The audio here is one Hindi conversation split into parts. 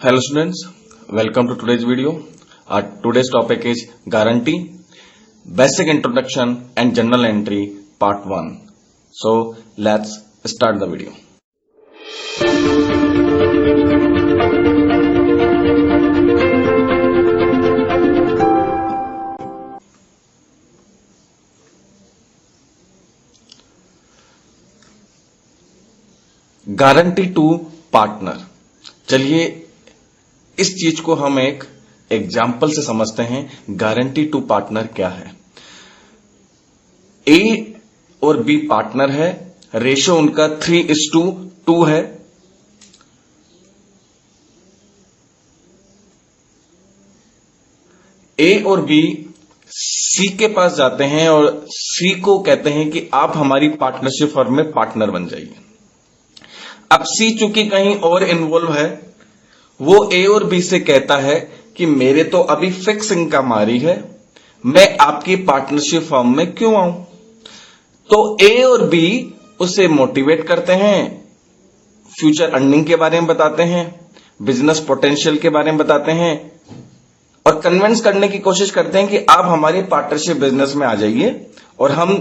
Hello students, welcome to today's video. Our today's topic is guarantee, basic introduction and journal entry part 1. So let's start the video. Guarantee to partner. चलिए इस चीज को हम एक एग्जाम्पल से समझते हैं। गारंटी टू पार्टनर क्या है? ए और बी पार्टनर है, रेशो उनका 3:2 है। ए और बी सी के पास जाते हैं और सी को कहते हैं कि आप हमारी पार्टनरशिप फर्म में पार्टनर बन जाइए। अब सी चूंकि कहीं और इन्वॉल्व है, वो ए और बी से कहता है कि मेरे तो अभी फिक्स इनकम आ रही है, मैं आपकी पार्टनरशिप फर्म में क्यों आऊं? तो ए और बी उसे मोटिवेट करते हैं, फ्यूचर अर्निंग के बारे में बताते हैं, बिजनेस पोटेंशियल के बारे में बताते हैं और कन्विंस करने की कोशिश करते हैं कि आप हमारे पार्टनरशिप बिजनेस में आ जाइए और हम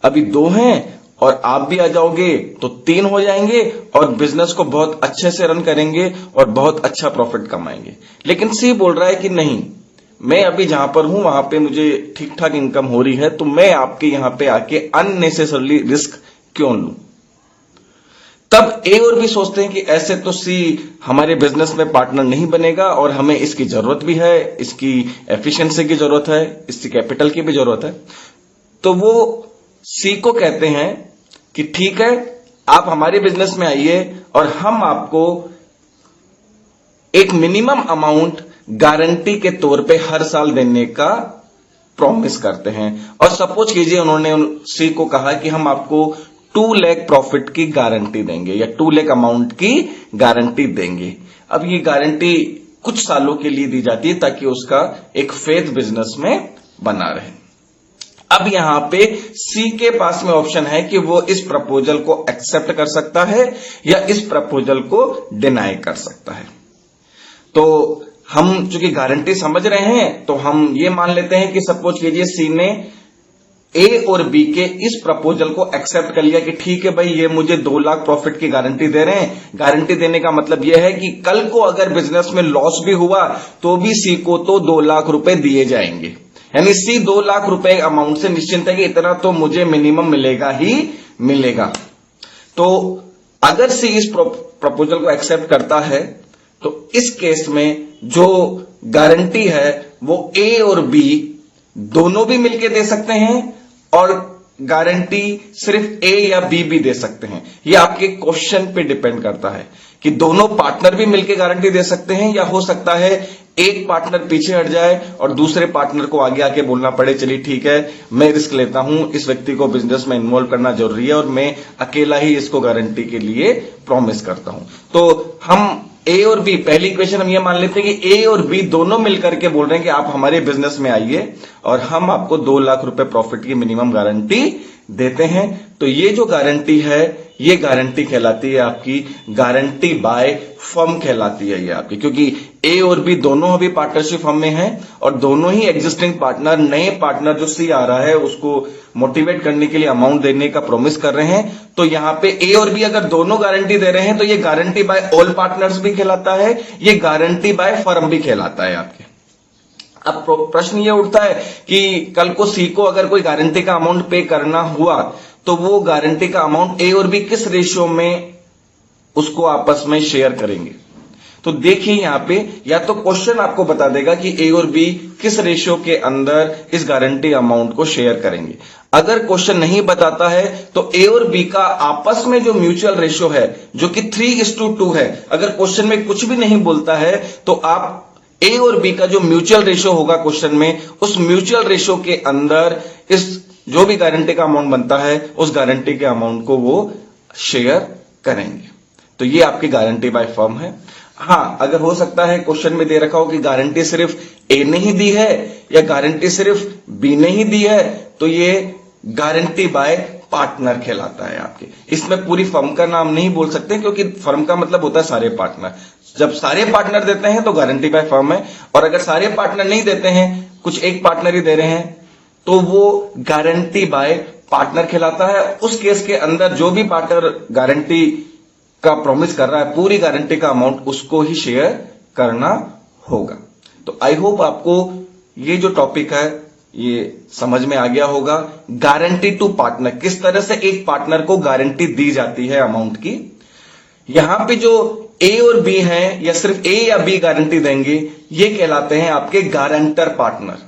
अभी 2 हैं और आप भी आ जाओगे तो 3 हो जाएंगे और बिजनेस को बहुत अच्छे से रन करेंगे और बहुत अच्छा प्रॉफिट कमाएंगे। लेकिन सी बोल रहा है कि नहीं, मैं अभी जहां पर हूं वहां पे मुझे ठीक ठाक इनकम हो रही है, तो मैं आपके यहां पे आके अननेसेसरली रिस्क क्यों लूं? तब ए और भी सोचते हैं कि ऐसे तो सी हमारे बिजनेस में पार्टनर नहीं बनेगा और हमें इसकी जरूरत भी है, इसकी एफिशिएंसी की जरूरत है, इसकी कैपिटल की भी जरूरत है। तो वो सी को कहते हैं कि ठीक है, आप हमारे बिजनेस में आइए और हम आपको एक मिनिमम अमाउंट गारंटी के तौर पे हर साल देने का प्रॉमिस करते हैं। और सपोज कीजिए उन्होंने सी को कहा कि हम आपको 2 लाख प्रॉफिट की गारंटी देंगे या 2 लाख अमाउंट की गारंटी देंगे। अब ये गारंटी कुछ सालों के लिए दी जाती है ताकि उसका एक फेथ बिजनेस में बना रहे। अब यहां पे सी के पास में ऑप्शन है कि वो इस प्रपोजल को एक्सेप्ट कर सकता है या इस प्रपोजल को डिनाई कर सकता है। तो हम चूंकि गारंटी समझ रहे हैं तो हम ये मान लेते हैं कि सपोज कीजिए सी ने ए और बी के इस प्रपोजल को एक्सेप्ट कर लिया कि ठीक है भाई, ये मुझे 2 लाख प्रॉफिट की गारंटी दे रहे हैं। गारंटी देने का मतलब यह है कि कल को अगर बिजनेस में लॉस भी हुआ तो भी सी को तो 2 लाख रुपए दिए जाएंगे। यानी सी 2 लाख रुपए अमाउंट से निश्चिंत है कि इतना तो मुझे मिनिमम मिलेगा ही मिलेगा। तो अगर सी इस प्रपोजल को एक्सेप्ट करता है तो इस केस में जो गारंटी है वो ए और बी दोनों भी मिलकर दे सकते हैं और गारंटी सिर्फ ए या बी भी दे सकते हैं। ये आपके क्वेश्चन पे डिपेंड करता है कि दोनों पार्टनर भी मिलकर गारंटी दे सकते हैं या हो सकता है एक पार्टनर पीछे हट जाए और दूसरे पार्टनर को आगे आके बोलना पड़े, चलिए ठीक है मैं रिस्क लेता हूं, इस व्यक्ति को बिजनेस में इन्वॉल्व करना जरूरी है और मैं अकेला ही इसको गारंटी के लिए प्रॉमिस करता हूं। तो हम ए और बी, पहली इक्वेशन हम ये मान लेते हैं कि ए और बी दोनों मिलकर के बोल रहे हैं कि आप हमारे बिजनेस में आइए और हम आपको 2 लाख रुपए प्रॉफिट की मिनिमम गारंटी देते हैं। तो ये जो गारंटी है ये गारंटी कहलाती है आपकी गारंटी बाय फर्म कहलाती है ये आपकी, क्योंकि ए और बी दोनों अभी पार्टनरशिप फर्म में हैं और दोनों ही एग्जिस्टिंग पार्टनर, नए पार्टनर जो सी आ रहा है उसको मोटिवेट करने के लिए अमाउंट देने का प्रॉमिस कर रहे हैं। तो यहां पे ए और बी अगर दोनों गारंटी दे रहे हैं तो ये गारंटी बाय ऑल पार्टनर्स भी कहलाता है, ये गारंटी बाय फर्म भी कहलाता है आपके। अब प्रश्न ये उठता है कि कल को सी को अगर कोई गारंटी का अमाउंट पे करना हुआ तो वो गारंटी का अमाउंट ए और बी किस रेशियो में उसको आपस में शेयर करेंगे? तो देखिए यहां पे या तो क्वेश्चन आपको बता देगा कि ए और बी किस रेशियो के अंदर इस गारंटी अमाउंट को शेयर करेंगे। अगर क्वेश्चन नहीं बताता है तो ए और बी का आपस में जो म्यूचुअल रेशियो है जो कि 3:2 है, अगर क्वेश्चन में कुछ भी नहीं बोलता है तो आप ए और बी का जो म्यूचुअल रेशियो होगा क्वेश्चन में, उस म्यूचुअल रेशियो के अंदर इस जो भी गारंटी का अमाउंट बनता है उस गारंटी के अमाउंट को वो शेयर करेंगे। तो ये आपकी गारंटी बाय फर्म है। हां, अगर हो सकता है क्वेश्चन में दे रखा हो कि गारंटी सिर्फ ए ने ही दी है या गारंटी सिर्फ बी ने ही दी है, तो ये गारंटी बाय पार्टनर कहलाता है आपके। इसमें पूरी फर्म का नाम नहीं बोल सकते क्योंकि फर्म का मतलब होता है सारे पार्टनर। जब सारे पार्टनर देते हैं तो गारंटी बाय फर्म है, और अगर सारे पार्टनर नहीं देते हैं, कुछ एक पार्टनर ही दे रहे हैं, तो वो गारंटी बाय पार्टनर कहलाता है। उस केस के अंदर जो भी पार्टनर गारंटी का प्रॉमिस कर रहा है, पूरी गारंटी का अमाउंट उसको ही शेयर करना होगा। तो आई होप आपको ये जो टॉपिक है ये समझ में आ गया होगा। गारंटी टू पार्टनर, किस तरह से एक पार्टनर को गारंटी दी जाती है अमाउंट की। यहां पे जो ए और बी हैं, या सिर्फ ए या बी गारंटी देंगे, ये कहलाते हैं आपके गारंटर पार्टनर।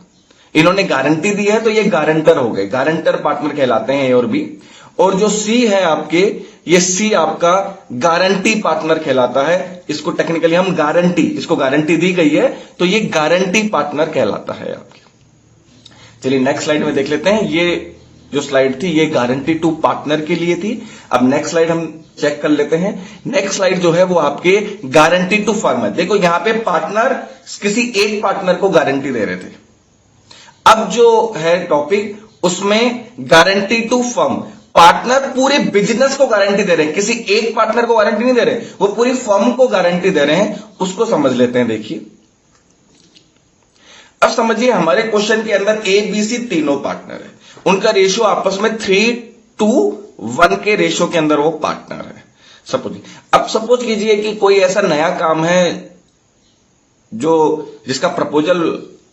इन्होंने गारंटी दी है तो ये गारंटर हो गए, गारंटर पार्टनर कहलाते हैं ए और बी। और जो सी है आपके, ये सी आपका गारंटी पार्टनर कहलाता है। इसको टेक्निकली हम गारंटी, इसको गारंटी दी गई है तो ये गारंटी पार्टनर कहलाता है आपके। चलिए नेक्स्ट स्लाइड में देख लेते हैं। ये जो स्लाइड थी ये गारंटी टू पार्टनर के लिए थी। अब नेक्स्ट स्लाइड हम चेक कर लेते हैं। नेक्स्ट स्लाइड जो है वो आपके गारंटी टू फर्म है। देखो यहां पे पार्टनर किसी एक पार्टनर को गारंटी दे रहे थे। अब जो है टॉपिक उसमें गारंटी टू फर्म, पार्टनर पूरे बिजनेस को गारंटी दे रहे हैं, किसी एक पार्टनर को गारंटी नहीं दे रहे, वो पूरी फर्म को गारंटी दे रहे हैं। उसको समझ लेते हैं। देखिए अब समझिए, हमारे क्वेश्चन के अंदर ए बी सी तीनों पार्टनर है, उनका रेशियो आपस में 3:1 के रेशियो के अंदर वो पार्टनर है। सपोज कीजिए कि कोई ऐसा नया काम है जो जिसका प्रपोजल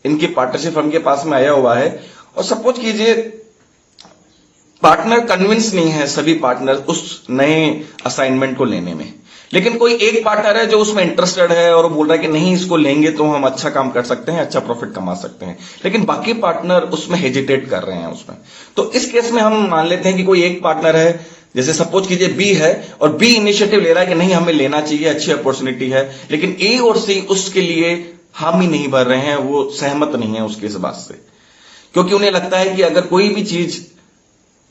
इनकी पार्टनरशिप फर्म के पास में आया हुआ है, और सपोज कीजिए पार्टनर कन्विंस नहीं है सभी पार्टनर उस नए असाइनमेंट को लेने में, लेकिन कोई एक पार्टनर है जो उसमें इंटरेस्टेड है और वो बोल रहा है कि नहीं इसको लेंगे तो हम अच्छा काम कर सकते हैं, अच्छा प्रॉफिट कमा सकते हैं, लेकिन बाकी पार्टनर उसमें हेजिटेट कर रहे हैं उसमें। तो इस केस में हम मान लेते हैं कि कोई एक पार्टनर है, जैसे सपोज कीजिए बी है, और बी इनिशिएटिव ले रहा है कि नहीं हमें लेना चाहिए, अच्छी अपॉर्चुनिटी है, लेकिन ए और सी उसके लिए हामी नहीं भर रहे हैं, वो सहमत नहीं है उसके इस बात से, क्योंकि उन्हें लगता है कि अगर कोई भी चीज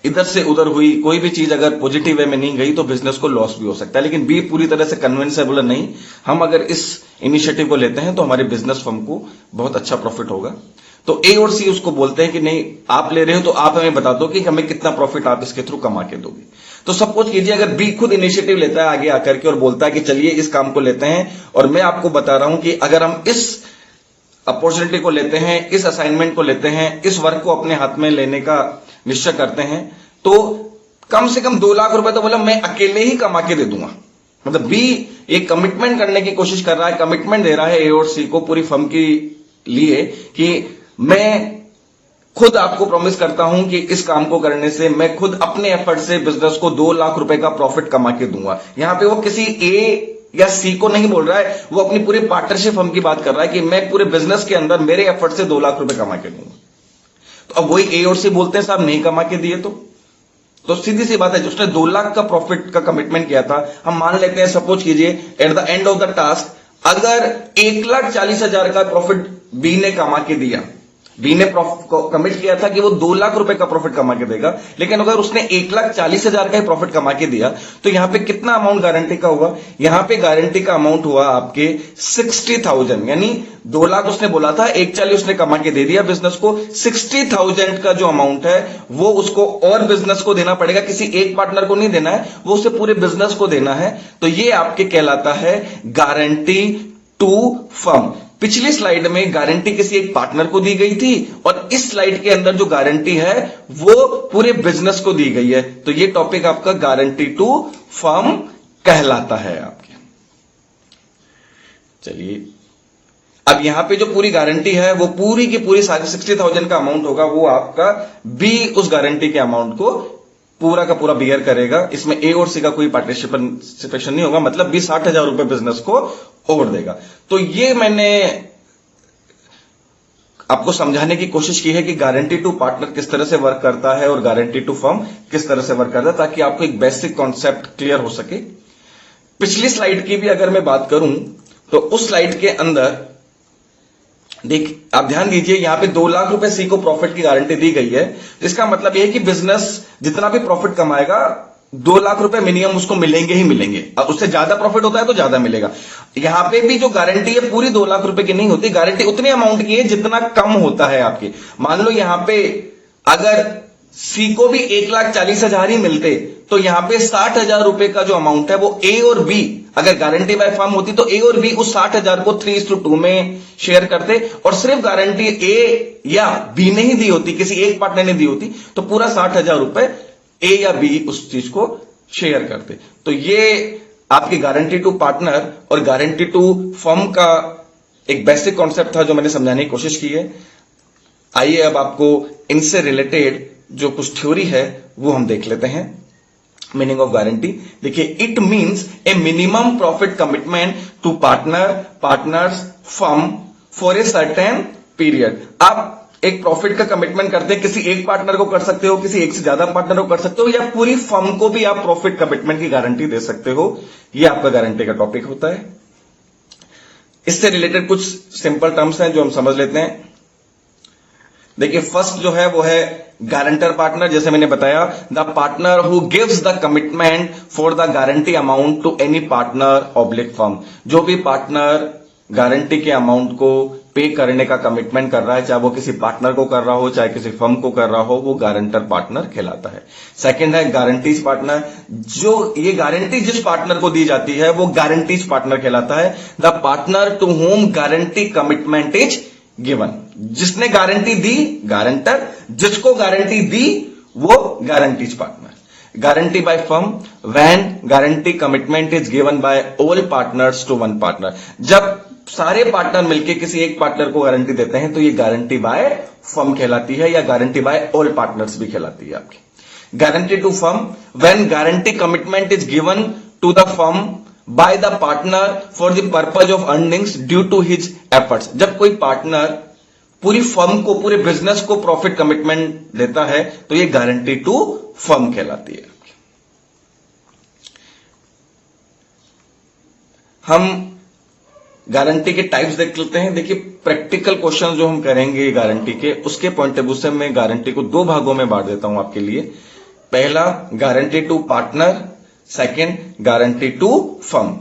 इधर से उधर हुई, कोई भी चीज अगर पॉजिटिव वे में नहीं गई तो बिजनेस को लॉस भी हो सकता है। लेकिन बी पूरी तरह से कन्विंस है, बोला नहीं हम अगर इस इनिशिएटिव को लेते हैं तो हमारे बिजनेस फर्म को बहुत अच्छा प्रॉफिट होगा। तो ए और सी उसको बोलते हैं कि नहीं आप ले रहे हो तो आप हमें बता दो कि हमें कितना प्रॉफिट आप इसके थ्रू कमा के दोगे। तो सपोज कीजिए अगर बी खुद इनिशिएटिव लेता है आगे आकर के और बोलता है कि चलिए इस काम को लेते हैं, और मैं आपको बता रहा हूं कि अगर हम इस अपॉर्चुनिटी को लेते हैं, इस असाइनमेंट को लेते हैं, इस वर्क को अपने हाथ में लेने का निश्चय करते हैं, तो कम से कम 2 लाख रुपए तो बोला मैं अकेले ही कमा के दे दूंगा। मतलब बी एक कमिटमेंट करने की कोशिश कर रहा है, कमिटमेंट दे रहा है ए और सी को पूरी फर्म के लिए कि मैं खुद आपको प्रॉमिस करता हूं कि इस काम को करने से मैं खुद अपने एफर्ट से बिजनेस को 2 लाख रुपए का प्रॉफिट कमा के दूंगा। यहां पे वो किसी ए या सी को नहीं बोल रहा है, वो अपनी पूरी पार्टनरशिप फर्म की बात कर रहा है कि मैं पूरे बिजनेस के अंदर मेरे एफर्ट से 2 लाख रुपए कमा के दूंगा। तो अब वही ए और सी बोलते हैं साहब नहीं कमा के दिए तो सीधी सी बात है, उसने 2 लाख का प्रॉफिट का कमिटमेंट किया था, हम मान लेते हैं सपोज कीजिए at the end of the task अगर 1,40,000 का प्रॉफिट बी ने कमा के दिया, बी ने कमिट किया था कि वो 2 लाख रुपए का प्रॉफिट कमा के देगा, लेकिन अगर उसने 1,40,000 का ही प्रॉफिट कमा के दिया तो यहां पे कितना अमाउंट गारंटी का हुआ? यहां पे गारंटी का अमाउंट हुआ आपके 60,000, यानी 2 लाख उसने बोला था, 1,40,000 उसने कमा के दे दिया बिजनेस को, 60,000 का जो अमाउंट है वो उसको और बिजनेस को देना पड़ेगा, किसी एक पार्टनर को नहीं देना है, वो उसे पूरे बिजनेस को देना है। तो ये आपके कहलाता है गारंटी टू फर्म। पिछली स्लाइड में गारंटी किसी एक पार्टनर को दी गई थी, और इस स्लाइड के अंदर जो गारंटी है वो पूरे बिजनेस को दी गई है। तो ये टॉपिक आपका गारंटी टू फर्म कहलाता है आपके। चलिए अब यहां पे जो पूरी गारंटी है वो पूरी की पूरी 60,000 का अमाउंट होगा, वो आपका बी उस गारंटी के अमाउंट को पूरा का पूरा बियर करेगा। इसमें ए और सी का कोई पार्टिसिपेशन नहीं होगा, मतलब 60,000 रुपए बिजनेस को और देगा। तो ये मैंने आपको समझाने की कोशिश की है कि गारंटी टू पार्टनर किस तरह से वर्क करता है और गारंटी टू फर्म किस तरह से वर्क करता है, ताकि आपको एक बेसिक कॉन्सेप्ट क्लियर हो सके। पिछली स्लाइड की भी अगर मैं बात करूं तो उस स्लाइड के अंदर आप ध्यान दीजिए, यहां पे 2 लाख रुपए सी को प्रॉफिट की गारंटी दी गई है। इसका मतलब यह है कि बिजनेस जितना भी प्रॉफिट कमाएगा 2 लाख रुपए मिनिमम उसको मिलेंगे ही मिलेंगे, और उससे ज्यादा प्रॉफिट होता है तो ज्यादा मिलेगा। यहां पे भी जो गारंटी है पूरी 2 लाख रुपए की नहीं होती, गारंटी उतने अमाउंट की है जितना कम होता है आपकी। मान लो यहां पे अगर सी को भी 1,40,000 ही मिलते, तो यहां पे 60,000 रुपए का जो अमाउंट है वो ए और बी, अगर गारंटी बाय फर्म होती तो ए और बी उस 60,000 को 3:2 में शेयर करते, और सिर्फ गारंटी ए या बी ने ही दी होती, किसी एक पार्टनर ने दी होती, तो पूरा 60,000 रुपए ए या बी उस चीज को शेयर करते। तो ये आपकी गारंटी टू पार्टनर और गारंटी टू फर्म का एक बेसिक कॉन्सेप्ट था जो मैंने समझाने की कोशिश की है। आइए अब आपको इनसे रिलेटेड जो कुछ थ्योरी है वो हम देख लेते हैं। मीनिंग ऑफ गारंटी देखिए, it means a minimum profit commitment to partners firm for a certain period. आप एक प्रॉफिट का कमिटमेंट करते हैं, किसी एक पार्टनर को कर सकते हो, किसी एक से ज्यादा पार्टनर को कर सकते हो, या पूरी फर्म को भी आप प्रॉफिट कमिटमेंट की गारंटी दे सकते हो। यह आपका गारंटी का टॉपिक होता है। इससे रिलेटेड कुछ सिंपल टर्म्स हैं जो हम समझ लेते हैं। देखिए, फर्स्ट जो है वो है गारंटर पार्टनर। जैसे मैंने बताया, the partner who gives the commitment for the guarantee amount to any partner oblique firm. जो भी पार्टनर गारंटी के अमाउंट को पे करने का कमिटमेंट कर रहा है, चाहे वो किसी पार्टनर को कर रहा हो, चाहे किसी फर्म को कर रहा हो, वो गारंटर पार्टनर कहलाता है। सेकंड है गारंटीज पार्टनर। जो ये गारंटी जिस पार्टनर को दी जाती है वो गारंटीज पार्टनर कहलाता है। The partner to whom guarantee commitment is given. जिसने गारंटी दी गारंटर, जिसको गारंटी दी वो guarantee's partner. Guarantee by firm, when guarantee commitment is given by all partners to one partner. जब सारे पार्टनर मिलकर किसी एक पार्टनर को गारंटी देते हैं तो ये गारंटी बाय फर्म कहलाती है, या गारंटी बाय ऑल पार्टनर्स भी कहलाती है आपकी। Guarantee to firm, when guarantee commitment is given to the firm by the partner for the purpose of earnings due to his efforts. जब कोई पार्टनर पूरी फर्म को, पूरे बिजनेस को प्रॉफिट कमिटमेंट देता है तो ये गारंटी टू फर्म कहलाती है। हम गारंटी के टाइप्स देख लेते हैं। देखिए, प्रैक्टिकल क्वेश्चन जो हम करेंगे गारंटी के, उसके पॉइंट ऑफ व्यू से मैं गारंटी को दो भागों में बांट देता हूं आपके लिए। पहला guarantee to partner, second guarantee to firm.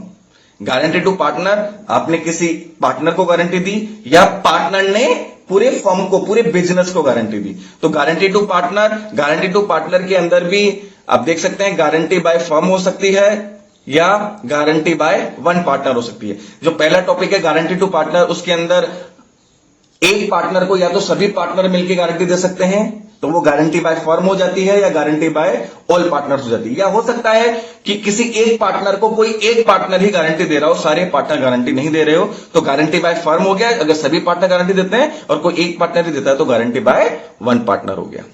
Guarantee to partner, आपने किसी पार्टनर को गारंटी दी या पार्टनर ने पूरे फर्म को, पूरे बिजनेस को गारंटी दी, तो guarantee to partner. Guarantee to partner के अंदर भी आप देख सकते हैं गारंटी बाय फर्म हो सकती है या गारंटी बाय वन पार्टनर हो सकती है। जो पहला टॉपिक है गारंटी टू पार्टनर, उसके अंदर एक पार्टनर को या तो सभी पार्टनर मिलकर गारंटी दे सकते हैं तो वो गारंटी बाय फर्म हो जाती है, या गारंटी बाय ऑल पार्टनर्स हो जाती है। या हो सकता है कि किसी एक पार्टनर को कोई एक पार्टनर ही गारंटी दे रहा हो, सारे पार्टनर गारंटी नहीं दे रहे हो, तो गारंटी बाय फर्म हो गया अगर सभी पार्टनर गारंटी देते हैं, और कोई एक पार्टनर ही देता है तो गारंटी बाय वन पार्टनर हो गया।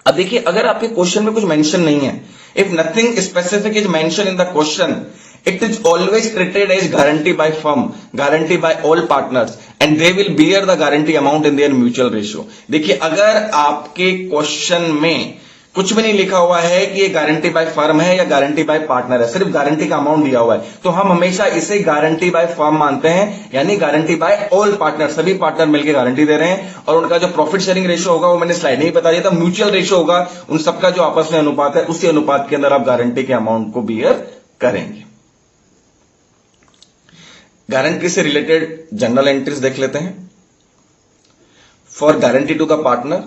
अब देखिए, अगर आपके क्वेश्चन में कुछ मेंशन नहीं है, if nothing specific is mention in the question, it is always treated as guarantee by firm, guarantee by all partners, and they will bear the guarantee amount in their mutual ratio। देखिए, अगर आपके क्वेश्चन में कुछ भी नहीं लिखा हुआ है कि ये गारंटी बाय फर्म है या गारंटी बाय पार्टनर है, सिर्फ गारंटी का अमाउंट दिया हुआ है, तो हम हमेशा इसे गारंटी बाय फर्म मानते हैं, यानी गारंटी बाय ऑल पार्टनर, सभी पार्टनर मिलकर गारंटी दे रहे हैं। और उनका जो प्रॉफिट शेयरिंग रेशियो होगा वो मैंने स्लाइड में ही बता दिया था, म्यूचुअल रेशियो होगा, उन सबका जो आपस में अनुपात है उसी अनुपात के अंदर आप गारंटी के अमाउंट को बियर करेंगे। गारंटी से रिलेटेड जनरल एंट्रीज देख लेते हैं। For guarantee to the partner,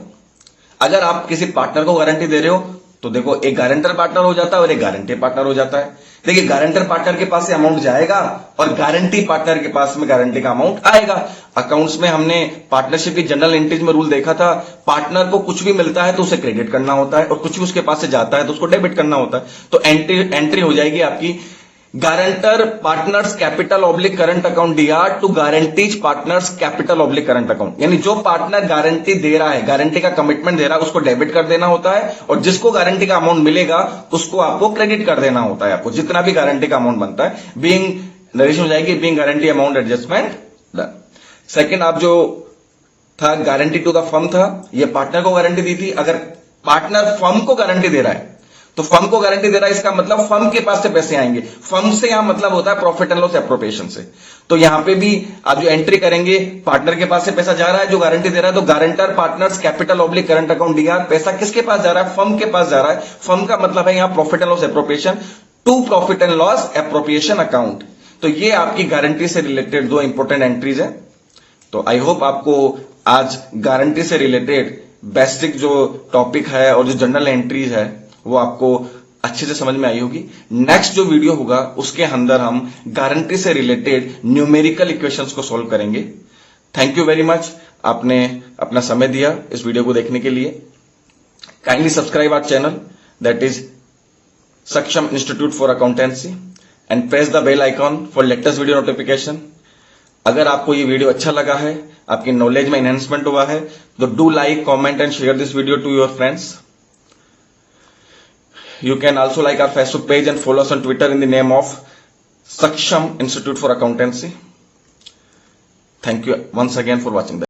अगर आप किसी पार्टनर को गारंटी दे रहे हो तो देखो, एक गारंटर पार्टनर हो जाता है और एक गारंटी पार्टनर हो जाता है। देखिए, गारंटर पार्टनर के पास से अमाउंट जाएगा और गारंटी पार्टनर के पास में गारंटी का अमाउंट आएगा। अकाउंट्स में हमने पार्टनरशिप की जनरल एंट्रीज में रूल देखा था, पार्टनर को कुछ भी मिलता है तो उसे क्रेडिट करना होता है, और कुछ भी उसके पास से जाता है तो उसको डेबिट करना होता है। तो एंट्री हो जाएगी आपकी guarantor partner's capital oblique current account Dr to guarantee's partner's capital oblique current account. यानी जो पार्टनर गारंटी दे रहा है, गारंटी का कमिटमेंट दे रहा है, उसको डेबिट कर देना होता है, और जिसको गारंटी का अमाउंट मिलेगा उसको आपको क्रेडिट कर देना होता है, आपको जितना भी गारंटी का अमाउंट बनता है। बीइंग नरेशन हो जाएगी being guarantee amount adjustment done. Second आप जो था गारंटी टू द फर्म था, ये पार्टनर को गारंटी दी थी। अगर पार्टनर फर्म को गारंटी दे रहा है तो फर्म को गारंटी दे रहा है, इसका मतलब फर्म के पास से पैसे आएंगे। फर्म से यहां मतलब होता है प्रॉफिट एंड लॉस एप्रोप्रिएशन से। तो यहां पे भी आप जो एंट्री करेंगे, पार्टनर के पास से पैसा जा रहा है जो गारंटी दे रहा है, तो guarantor partner's capital oblique current account D R, पैसा किसके पास जा रहा है? फर्म के पास जा रहा है। फर्म का मतलब है यहां profit and loss appropriation to profit and loss appropriation account. तो ये आपकी गारंटी से रिलेटेड दो इंपॉर्टेंट एंट्रीज है। तो आई होप आपको आज गारंटी से रिलेटेड बेसिक जो टॉपिक है और जो जनरल एंट्रीज है वो आपको अच्छे से समझ में आई होगी। नेक्स्ट जो वीडियो होगा उसके अंदर हम गारंटी से रिलेटेड न्यूमेरिकल इक्वेशंस को सॉल्व करेंगे। थैंक यू वेरी मच, आपने अपना समय दिया इस वीडियो को देखने के लिए। Kindly subscribe our channel that is Saksham institute for accountancy and press the bell icon for latest video notification. अगर आपको ये वीडियो अच्छा लगा है, आपकी नॉलेज में एनहेंसमेंट हुआ है, तो do like, comment and share this video to your friends. You can also like our Facebook page and follow us on Twitter in the name of Saksham Institute for Accountancy. Thank you once again for watching that.